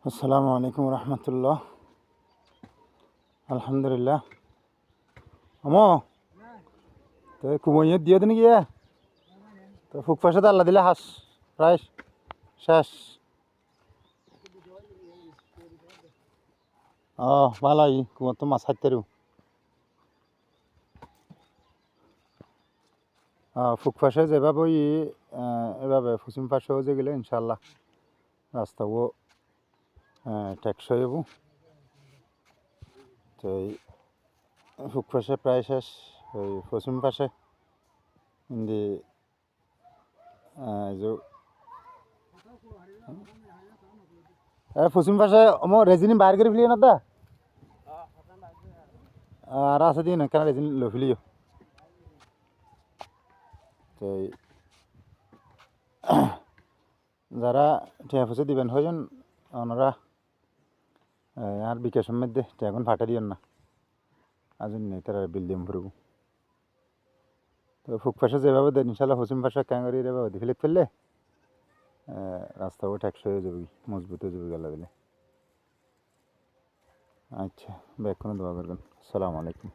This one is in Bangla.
আসসালামু আলাইকুম রহমতুল্লাহ। আলহামদুলিল্লাহ। আমো তো কুমইয়ে দিয়ে দিন গিয়ে তো ফুক পাশে তো আল্লাহ দিলে হাস প্রায় শেষ। ও ভালোই কুমার তো মাছ হাঁটতে ফুক পাশে যেভাবে এভাবে পশ্চিম পাশেও যে গেলে ইনশাল্লাহ রাস্তাও টেকসই হব। তো এই ফুক পাশে প্রায় শেষ। ওই পশ্চিম পাশে হিন্দি যে পশ্চিম পাশে আমার রেজিনি বাইর করে ফেলিও না দা আর আছে দিন কেন রেজিনি লো ফেলিও। তো যারা টিয়া ফুসে দিবেন হইজন ওনারা আর বিকাশের মধ্যে এখন ফাটা দিয়েন না আজ নেই তারা বিল দিয়ে ফুরবো। তো ফুক পাশে যেভাবে দেন ইনশাল্লাহ পশ্চিম পাশে ক্যাঙ্গারি এভাবে ফেলে ফেললে রাস্তাও টেকসই হয়ে যাবে, মজবুত হয়ে যাবে গেলা দিলে। আচ্ছা ব্যাক কোনো দোয়া করবেন। আসসালামু আলাইকুম।